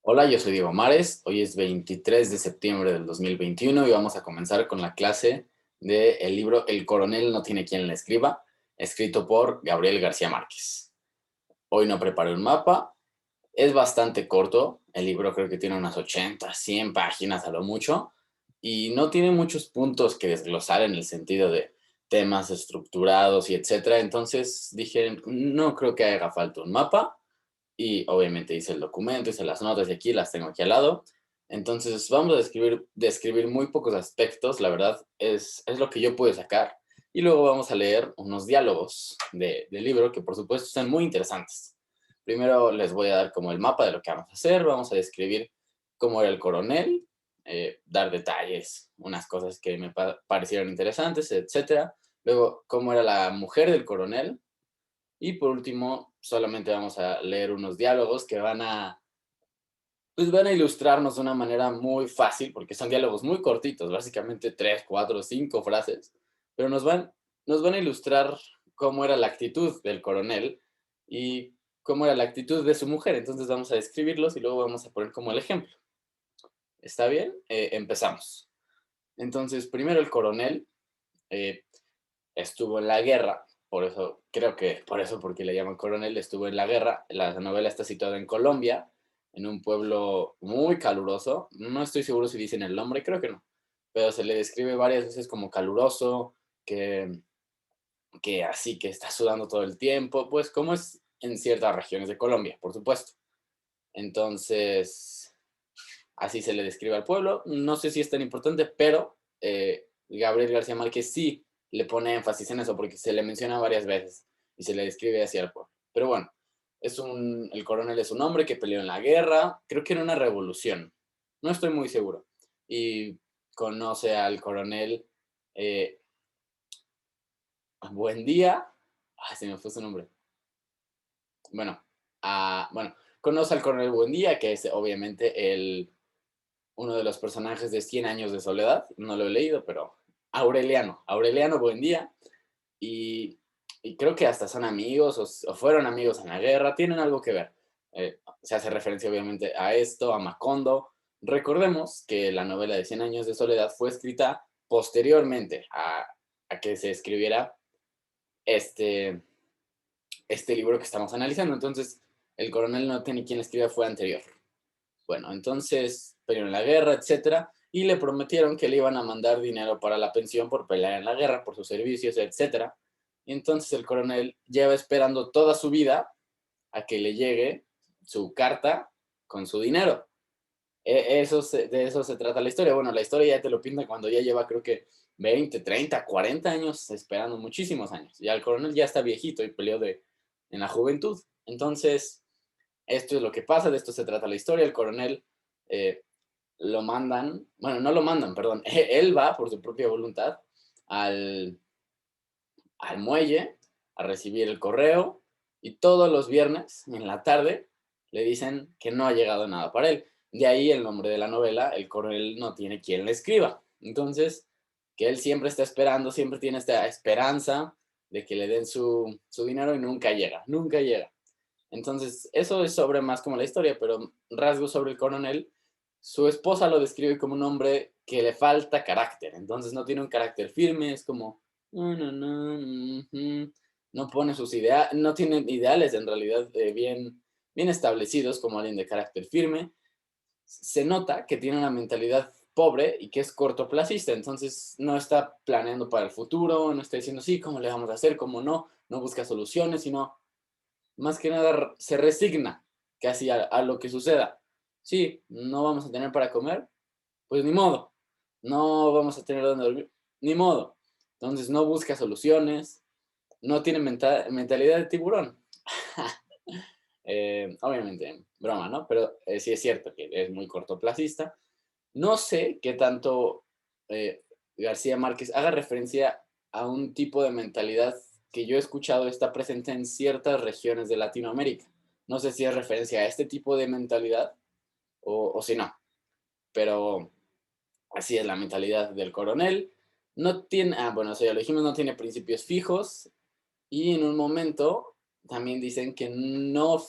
Hola, yo soy Diego Mares. Hoy es 23 de septiembre del 2021 y vamos a comenzar con la clase del libro El coronel no tiene quien le escriba, escrito por Gabriel García Márquez. Hoy no preparé un mapa, es bastante corto, el libro creo que tiene unas 80, 100 páginas a lo mucho y no tiene muchos puntos que desglosar en el sentido de temas estructurados y etcétera. Entonces dije, no creo que haga falta un mapa y obviamente hice el documento, hice las notas y aquí las tengo aquí al lado. Entonces vamos a describir muy pocos aspectos, la verdad es lo que yo pude sacar. Y luego vamos a leer unos diálogos del libro que por supuesto son muy interesantes. Primero les voy a dar como el mapa de lo que vamos a hacer, vamos a describir cómo era el coronel, dar detalles, unas cosas que me parecieron interesantes, etcétera. Luego, cómo era la mujer del coronel, y por último, solamente vamos a leer unos diálogos que van a ilustrarnos de una manera muy fácil, porque son diálogos muy cortitos, básicamente 3, 4, 5 frases, pero nos van a ilustrar cómo era la actitud del coronel y cómo era la actitud de su mujer. Entonces vamos a describirlos y luego vamos a poner como el ejemplo. ¿Está bien? Empezamos. Entonces, primero el coronel eh, estuvo en la guerra, por eso, creo que por eso, porque le llaman coronel, estuvo en la guerra. La novela está situada en Colombia, en un pueblo muy caluroso. No estoy seguro si dicen el nombre, creo que no, pero se le describe varias veces como caluroso, que, que así, que está sudando todo el tiempo, pues como es en ciertas regiones de Colombia, por supuesto. Entonces, así se le describe al pueblo. No sé si es tan importante, pero Gabriel García Márquez sí le pone énfasis en eso porque se le menciona varias veces y se le describe así al pueblo. Pero bueno, el coronel es un hombre que peleó en la guerra, creo que en una revolución, no estoy muy seguro. Y conoce al coronel eh, Buendía, ay, se me fue su nombre. Bueno, bueno, conoce al coronel Buendía, que es obviamente uno de los personajes de Cien años de soledad, no lo he leído, pero Aureliano Buendía, y, y creo que hasta son amigos o fueron amigos en la guerra, tienen algo que ver. Se hace referencia obviamente a esto, a Macondo. Recordemos que la novela de Cien años de soledad fue escrita posteriormente a que se escribiera este, este libro que estamos analizando, entonces el coronel no tiene quien escriba, fue anterior. Bueno, entonces peleó en la guerra, etcétera, y le prometieron que le iban a mandar dinero para la pensión por pelear en la guerra, por sus servicios, etcétera. Y entonces el coronel lleva esperando toda su vida a que le llegue su carta con su dinero. De eso se trata la historia. Bueno, la historia ya te lo pinta cuando ya lleva, creo que 20, 30, 40 años esperando, muchísimos años. Ya el coronel ya está viejito y peleó en la juventud. Entonces, esto es lo que pasa, de esto se trata la historia. El coronel eh, lo mandan, bueno, no lo mandan, perdón, él va por su propia voluntad al, al muelle a recibir el correo y todos los viernes en la tarde le dicen que no ha llegado nada para él. De ahí el nombre de la novela, el coronel no tiene quien le escriba. Entonces, que él siempre está esperando, siempre tiene esta esperanza de que le den su dinero y nunca llega, nunca llega. Entonces, eso es sobre más como la historia, pero rasgos sobre el coronel. Su esposa lo describe como un hombre que le falta carácter, entonces no tiene un carácter firme, es como, no, no, no, no pone sus ideas, no tiene ideales en realidad bien establecidos como alguien de carácter firme. Se nota que tiene una mentalidad pobre y que es cortoplacista, entonces no está planeando para el futuro, no está diciendo, sí, ¿cómo le vamos a hacer? ¿Cómo no? No busca soluciones, sino más que nada se resigna casi a lo que suceda. Sí, no vamos a tener para comer, pues ni modo. No vamos a tener donde dormir, ni modo. Entonces no busca soluciones, no tiene mentalidad de tiburón. Obviamente, broma, ¿no? Pero sí es cierto que es muy cortoplacista. No sé qué tanto eh, García Márquez haga referencia a un tipo de mentalidad que yo he escuchado está presente en ciertas regiones de Latinoamérica. No sé si es referencia a este tipo de mentalidad o si no, pero así es la mentalidad del coronel. No tiene, bueno, eso ya lo dijimos, no tiene principios fijos y en un momento también dicen que no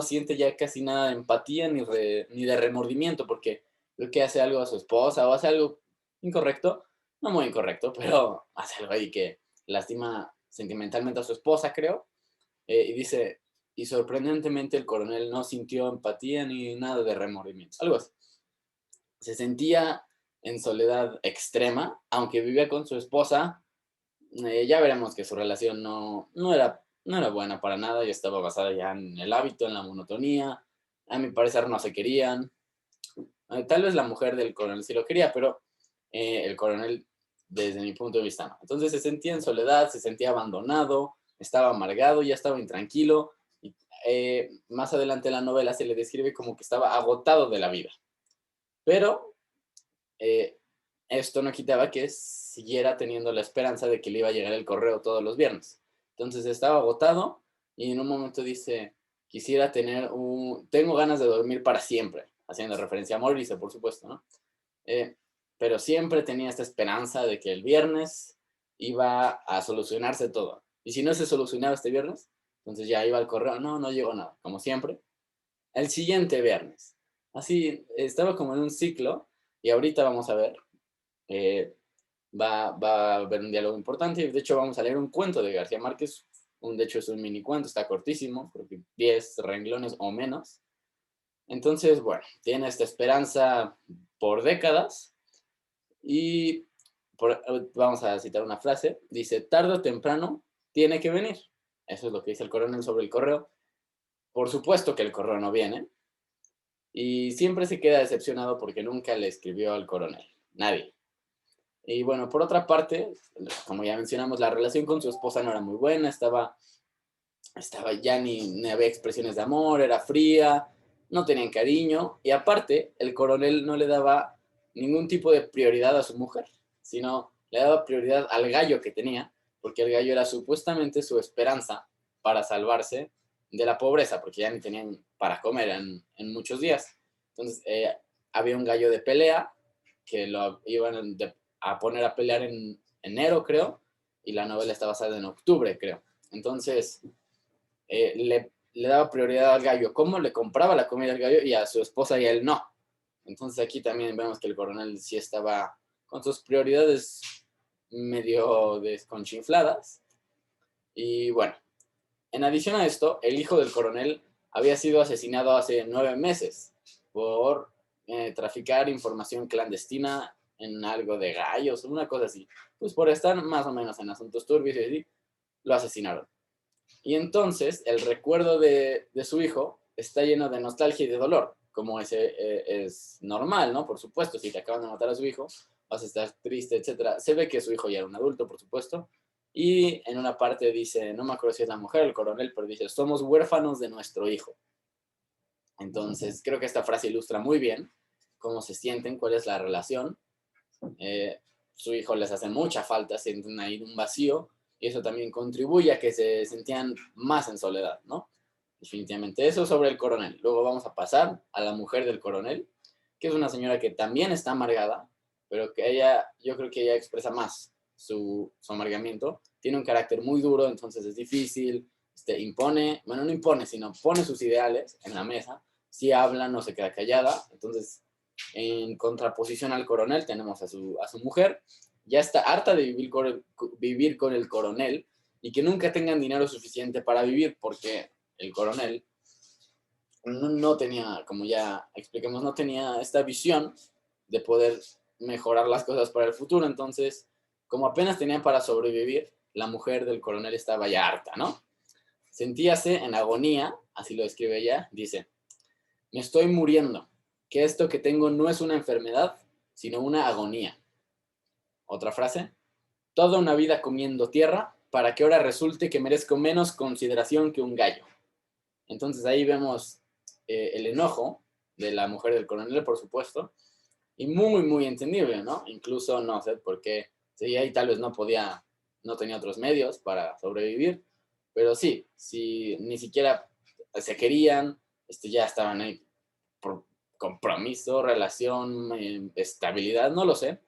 siente ya casi nada de empatía ni de remordimiento, porque creo que hace algo a su esposa o hace algo incorrecto, no muy incorrecto, pero hace algo ahí que lastima sentimentalmente a su esposa, creo. Y dice, y sorprendentemente el coronel no sintió empatía ni nada de remordimiento, algo así. Se sentía en soledad extrema, aunque vivía con su esposa. Ya veremos que su relación no era buena para nada, y estaba basada ya en el hábito, en la monotonía. A mi parecer no se querían. Tal vez la mujer del coronel sí lo quería, pero el coronel, desde mi punto de vista, no. Entonces se sentía en soledad, se sentía abandonado, estaba amargado, ya estaba intranquilo. Y más adelante en la novela se le describe como que estaba agotado de la vida. Pero eh, esto no quitaba que siguiera teniendo la esperanza de que le iba a llegar el correo todos los viernes. Entonces estaba agotado y en un momento dice, tengo ganas de dormir para siempre, haciendo referencia a Morrissey, por supuesto, ¿no? Eh, pero siempre tenía esta esperanza de que el viernes iba a solucionarse todo. Y si no se solucionaba este viernes, entonces ya iba al correo, no llegó nada, como siempre. El siguiente viernes. Así, estaba como en un ciclo y ahorita vamos a ver, eh, va a haber un diálogo importante y de hecho vamos a leer un cuento de García Márquez. De hecho es un mini cuento, está cortísimo, creo que 10 renglones o menos. Entonces, bueno, tiene esta esperanza por décadas y vamos a citar una frase. Dice, tarde o temprano tiene que venir. Eso es lo que dice el coronel sobre el correo. Por supuesto que el correo no viene y siempre se queda decepcionado porque nunca le escribió al coronel. Nadie. Y bueno, por otra parte, como ya mencionamos, la relación con su esposa no era muy buena, estaba ya ni había expresiones de amor, era fría, no tenían cariño, y aparte, el coronel no le daba ningún tipo de prioridad a su mujer, sino le daba prioridad al gallo que tenía, porque el gallo era supuestamente su esperanza para salvarse de la pobreza, porque ya ni tenían para comer en muchos días. Entonces, había un gallo de pelea que lo iban a poner a pelear en enero, creo, y la novela está basada en octubre, creo. Entonces, le daba prioridad al gallo. ¿Cómo? Le compraba la comida al gallo y a su esposa y a él no. Entonces aquí también vemos que el coronel sí estaba con sus prioridades medio desconchinfladas. Y bueno, en adición a esto, el hijo del coronel había sido asesinado hace 9 meses por traficar información clandestina en algo de gallos, una cosa así. Pues por estar más o menos en asuntos turbios y así, lo asesinaron. Y entonces el recuerdo de su hijo está lleno de nostalgia y de dolor, como ese es normal, ¿no? Por supuesto, si te acaban de matar a su hijo, vas a estar triste, etcétera. Se ve que su hijo ya era un adulto, por supuesto. Y en una parte dice, no me acuerdo si es la mujer, el coronel, pero dice, somos huérfanos de nuestro hijo. Entonces, creo que esta frase ilustra muy bien cómo se sienten, cuál es la relación. Su hijo les hace mucha falta, sienten ahí un vacío, y eso también contribuye a que se sentían más en soledad, ¿no? Definitivamente. Eso sobre el coronel. Luego vamos a pasar a la mujer del coronel, que es una señora que también está amargada, pero que yo creo que ella expresa más su amargamiento. Tiene un carácter muy duro, entonces es difícil, impone, bueno, no impone, sino pone sus ideales en la mesa. Si habla, no se queda callada, entonces en contraposición al coronel tenemos a su mujer, ya está harta de vivir con el coronel y que nunca tengan dinero suficiente para vivir, porque el coronel no tenía, como ya explicamos, no tenía esta visión de poder mejorar las cosas para el futuro. Entonces, como apenas tenían para sobrevivir, la mujer del coronel estaba ya harta, ¿no? Sentíase en agonía, así lo describe ella, dice, me estoy muriendo, que esto que tengo no es una enfermedad, sino una agonía. Otra frase, toda una vida comiendo tierra para que ahora resulte que merezco menos consideración que un gallo. Entonces ahí vemos el enojo de la mujer del coronel, por supuesto, y muy entendible, ¿no? Incluso no sé por qué, sí, ahí tal vez no tenía otros medios para sobrevivir, pero sí, ni siquiera se querían, ya estaban ahí por compromiso, relación, estabilidad, no lo sé,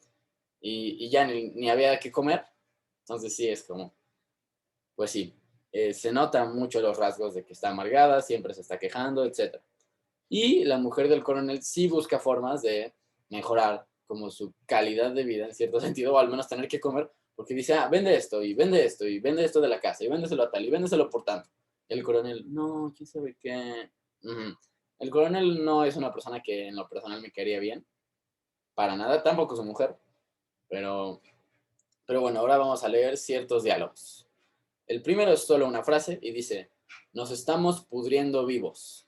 y ya ni había que comer, entonces sí, es como, pues sí. Se notan mucho los rasgos de que está amargada, siempre se está quejando, etc. Y la mujer del coronel sí busca formas de mejorar como su calidad de vida en cierto sentido, o al menos tener que comer, porque dice, vende esto, y vende esto, y vende esto de la casa, y véndeselo a tal, y véndeselo por tanto. El coronel, no, quién sabe qué. Ujú. El coronel no es una persona que en lo personal me quería bien, para nada, tampoco su mujer, pero, pero bueno, ahora vamos a leer ciertos diálogos. El primero es solo una frase y dice, nos estamos pudriendo vivos.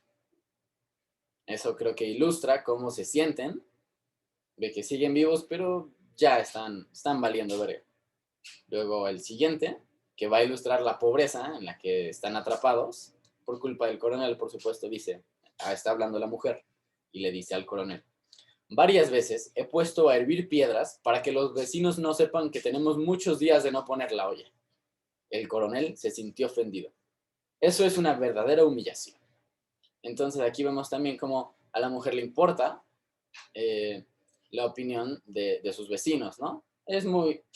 Eso creo que ilustra cómo se sienten, de que siguen vivos, pero ya están valiendo verga. Luego el siguiente, que va a ilustrar la pobreza en la que están atrapados, por culpa del coronel, por supuesto, dice, está hablando la mujer, y le dice al coronel, varias veces he puesto a hervir piedras para que los vecinos no sepan que tenemos muchos días de no poner la olla. El coronel se sintió ofendido. Eso es una verdadera humillación. Entonces aquí vemos también cómo a la mujer le importa eh, la opinión de sus vecinos, ¿no?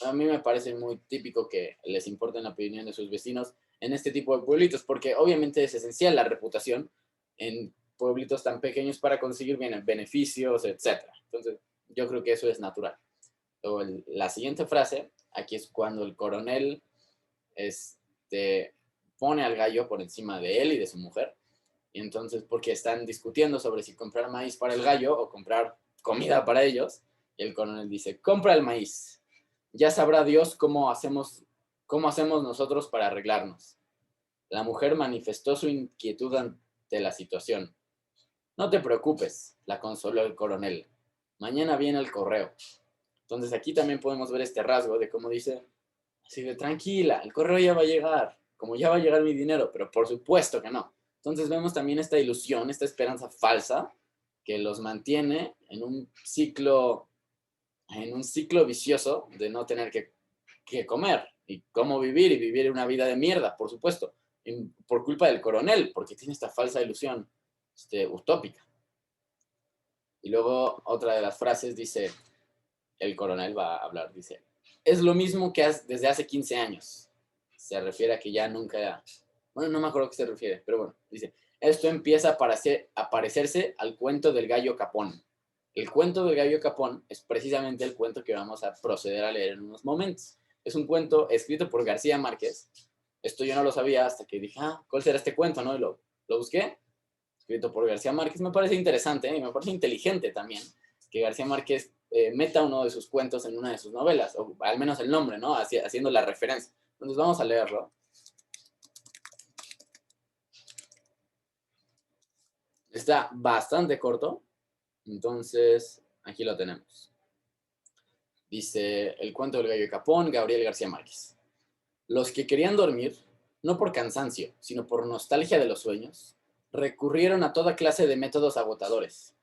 A mí me parece muy típico que les importe la opinión de sus vecinos en este tipo de pueblitos, porque obviamente es esencial la reputación en pueblitos tan pequeños para conseguir beneficios, etcétera. Entonces, yo creo que eso es natural. Luego, la siguiente frase, aquí es cuando el coronel este, pone al gallo por encima de él y de su mujer, y entonces, porque están discutiendo sobre si comprar maíz para el gallo o comprar comida para ellos, y el coronel dice, compra el maíz. Ya sabrá Dios cómo hacemos nosotros para arreglarnos. La mujer manifestó su inquietud ante la situación. No te preocupes, la consoló el coronel. Mañana viene el correo. Entonces aquí también podemos ver este rasgo de cómo dice, así de tranquila, el correo ya va a llegar, como ya va a llegar mi dinero, pero por supuesto que no. Entonces vemos también esta ilusión, esta esperanza falsa que los mantiene en un ciclo vicioso de no tener que comer y cómo vivir y vivir una vida de mierda, por supuesto, por culpa del coronel, porque tiene esta falsa ilusión utópica. Y luego otra de las frases dice, el coronel va a hablar, dice, es lo mismo que desde hace 15 años. Se refiere a que ya nunca, bueno, no me acuerdo a qué se refiere, pero bueno, dice, esto empieza a parecerse al cuento del gallo Capón. El cuento del gallo Capón es precisamente el cuento que vamos a proceder a leer en unos momentos. Es un cuento escrito por García Márquez. Esto yo no lo sabía hasta que dije, ¿cuál será este cuento? ¿No? Y lo busqué, escrito por García Márquez. Me parece interesante y me parece inteligente también que García Márquez meta uno de sus cuentos en una de sus novelas, o al menos el nombre, ¿no? Haciendo la referencia. Entonces vamos a leerlo. Está bastante corto, entonces aquí lo tenemos. Dice el cuento del gallo Capón, Gabriel García Márquez. Los que querían dormir, no por cansancio, sino por nostalgia de los sueños, recurrieron a toda clase de métodos agotadores.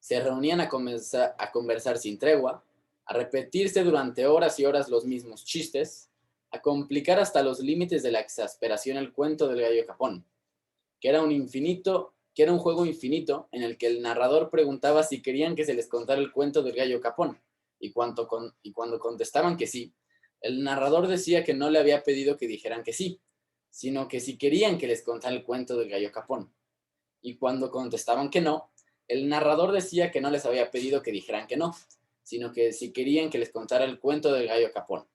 Se reunían a conversar sin tregua, a repetirse durante horas y horas los mismos chistes, a complicar hasta los límites de la exasperación el cuento del gallo Capón, que era un juego infinito en el que el narrador preguntaba si querían que se les contara el cuento del gallo Capón, y cuando contestaban que sí, el narrador decía que no le había pedido que dijeran que sí, sino que si querían que les contara el cuento del gallo Capón. Y cuando contestaban que no, el narrador decía que no les había pedido que dijeran que no, sino que si querían que les contara el cuento del gallo Capón.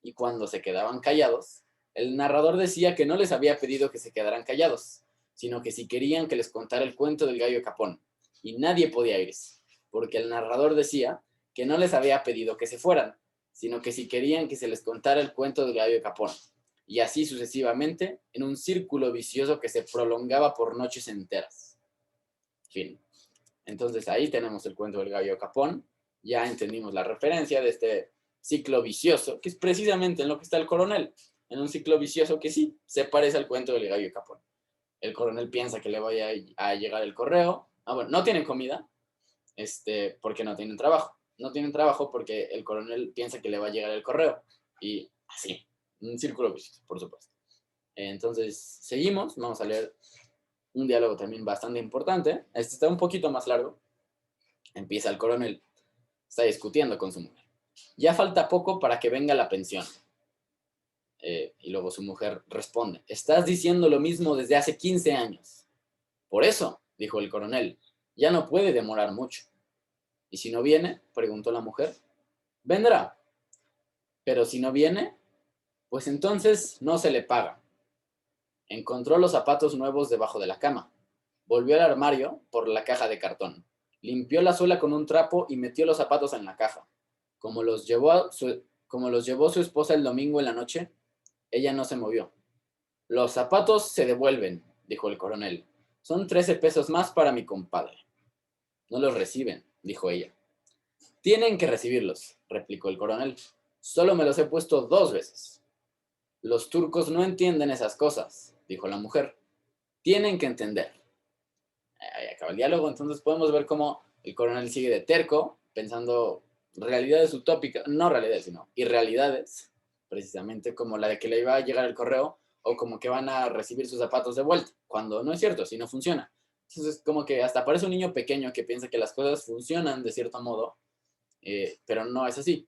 Y cuando se quedaban callados, el narrador decía que no les había pedido que se quedaran callados, sino que si querían que les contara el cuento del gallo Capón. Y nadie podía irse, porque el narrador decía que no les había pedido que se fueran, sino que si querían que se les contara el cuento del gallo Capón. Y así sucesivamente, en un círculo vicioso que se prolongaba por noches enteras. Fin. Entonces ahí tenemos el cuento del gallo Capón. Ya entendimos la referencia de este ciclo vicioso, que es precisamente en lo que está el coronel, en un ciclo vicioso que sí se parece al cuento del gallo Capón. El coronel piensa que le vaya a llegar el correo. Bueno, no tienen comida, porque no tienen trabajo. No tienen trabajo porque el coronel piensa que le va a llegar el correo. Y así, un círculo vicioso, por supuesto. Entonces, seguimos, vamos a leer un diálogo también bastante importante. Este está un poquito más largo. Empieza el coronel, está discutiendo con su mujer. Ya falta poco para que venga la pensión. Y luego su mujer responde, estás diciendo lo mismo desde hace 15 años. Por eso, dijo el coronel, ya no puede demorar mucho. ¿Y si no viene? Preguntó la mujer. Vendrá. Pero si no viene, pues entonces no se le paga. Encontró los zapatos nuevos debajo de la cama. Volvió al armario por la caja de cartón. Limpió la suela con un trapo y metió los zapatos en la caja. Como los llevó su esposa el domingo en la noche, ella no se movió. Los zapatos se devuelven, dijo el coronel. Son 13 pesos más para mi compadre. No los reciben, dijo ella. Tienen que recibirlos, replicó el coronel. Solo me los he puesto 2 veces. Los turcos no entienden esas cosas, dijo la mujer. Tienen que entender. Ahí acaba el diálogo, entonces podemos ver cómo el coronel sigue de terco, pensando realidades utópicas, no realidades, sino irrealidades, precisamente como la de que le iba a llegar el correo o como que van a recibir sus zapatos de vuelta, cuando no es cierto, si no funciona. Entonces, como que hasta parece un niño pequeño que piensa que las cosas funcionan de cierto modo, pero no es así.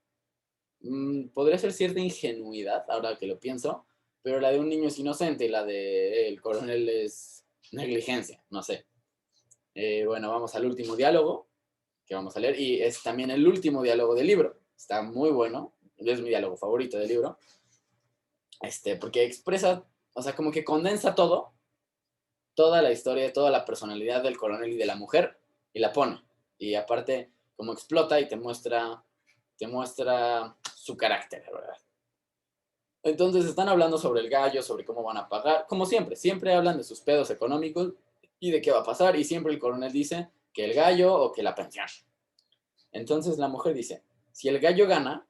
Podría ser cierta ingenuidad, ahora que lo pienso, pero la de un niño es inocente y la de el coronel es negligencia, no sé. Bueno, vamos al último diálogo que vamos a leer y es también el último diálogo del libro. Está muy bueno, es mi diálogo favorito del libro, porque expresa, o sea, como que condensa todo, toda la historia, toda la personalidad del coronel y de la mujer y la pone. Y aparte, como explota y te muestra su carácter, ¿verdad? Entonces están hablando sobre el gallo, sobre cómo van a pagar, como siempre, siempre hablan de sus pedos económicos y de qué va a pasar, y siempre el coronel dice que el gallo o que la pensión. Entonces la mujer dice, si el gallo gana,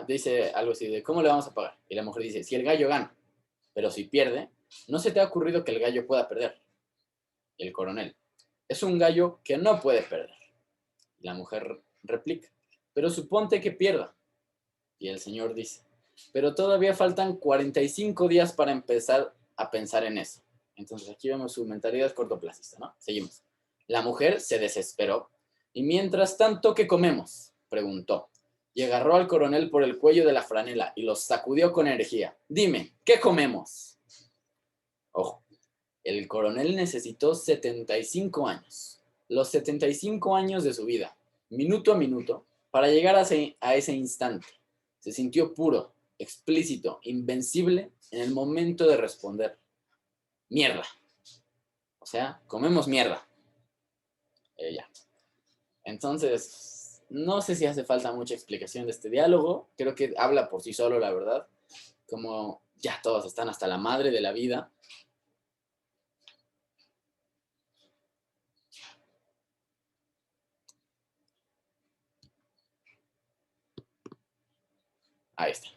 dice algo así de, ¿cómo le vamos a pagar? Y la mujer dice, si el gallo gana, pero si pierde, ¿no se te ha ocurrido que el gallo pueda perder? Y el coronel, es un gallo que no puede perder. Y la mujer replica, pero suponte que pierda. Y el señor dice, pero todavía faltan 45 días para empezar a pensar en eso. Entonces aquí vemos su mentalidad cortoplacista, ¿no? Seguimos. La mujer se desesperó. Y mientras tanto, ¿qué comemos? Preguntó. Y agarró al coronel por el cuello de la franela y lo sacudió con energía. Dime, ¿qué comemos? Ojo, el coronel necesitó 75 años. Los 75 años de su vida, minuto a minuto, para llegar a ese instante. Se sintió puro, explícito, invencible en el momento de responder. Mierda. O sea, comemos mierda. Ya. Entonces, no sé si hace falta mucha explicación de este diálogo. Creo que habla por sí solo, la verdad. Como ya todos están hasta la madre de la vida. Ahí está.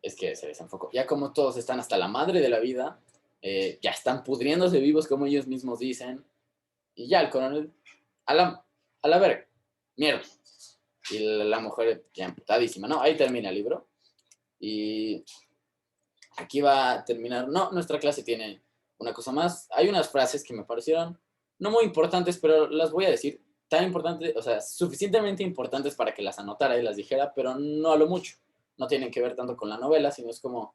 Es que se desenfocó. Ya como todos están hasta la madre de la vida, ya están pudriéndose vivos como ellos mismos dicen. Y ya el coronel, a la verga, mierda. Y la mujer ya emputadísima, ¿no? Ahí termina el libro. Y aquí va a terminar. No, nuestra clase tiene una cosa más. Hay unas frases que me parecieron no muy importantes, pero las voy a decir. Tan importantes, o sea, suficientemente importantes para que las anotara y las dijera, pero no a lo mucho. No tienen que ver tanto con la novela, sino es como,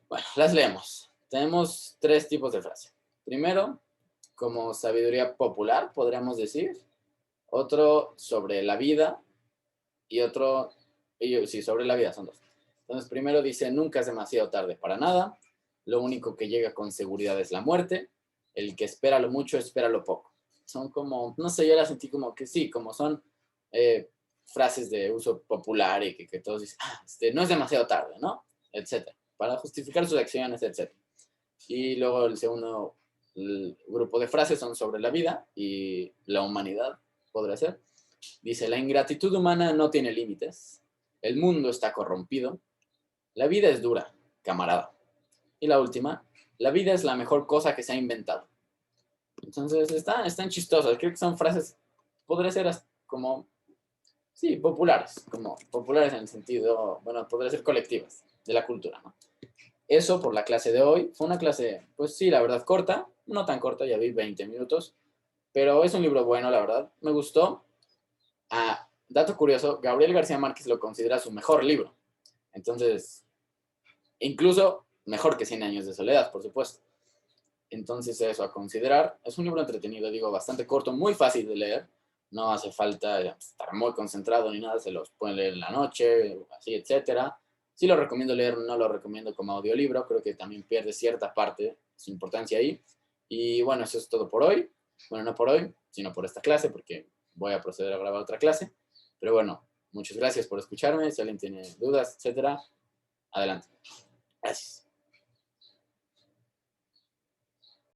bueno, las leemos. Tenemos 3 tipos de frase. Primero, como sabiduría popular, podríamos decir. Otro sobre la vida y otro, sí, sobre la vida, son 2. Entonces, primero dice, nunca es demasiado tarde para nada. Lo único que llega con seguridad es la muerte. El que espera lo mucho, espera lo poco. Son como, no sé, yo las sentí como que sí, como son frases de uso popular y que todos dicen, no es demasiado tarde, ¿no? Etcétera. Para justificar sus acciones, etcétera. Y luego el segundo el grupo de frases son sobre la vida y la humanidad, podría ser. Dice, la ingratitud humana no tiene límites, el mundo está corrompido, la vida es dura, camarada. Y la última, la vida es la mejor cosa que se ha inventado. Entonces están chistosas, creo que son frases, podría ser como, sí, populares en el sentido, bueno, podría ser colectivas, de la cultura, ¿no? Eso por la clase de hoy. Fue una clase, pues sí, la verdad, corta, no tan corta, ya vi 20 minutos, pero es un libro bueno, la verdad, me gustó. Dato curioso, Gabriel García Márquez lo considera su mejor libro. Entonces, incluso mejor que Cien años de soledad, por supuesto. Entonces eso a considerar. Es un libro entretenido, digo, bastante corto, muy fácil de leer. No hace falta estar muy concentrado ni nada, se los pueden leer en la noche, así, etcétera. Sí lo recomiendo leer, no lo recomiendo como audiolibro, creo que también pierde cierta parte de su importancia ahí. Y bueno, eso es todo por hoy. Bueno, no por hoy, sino por esta clase, porque voy a proceder a grabar otra clase. Pero bueno, muchas gracias por escucharme. Si alguien tiene dudas, etcétera, adelante. Gracias.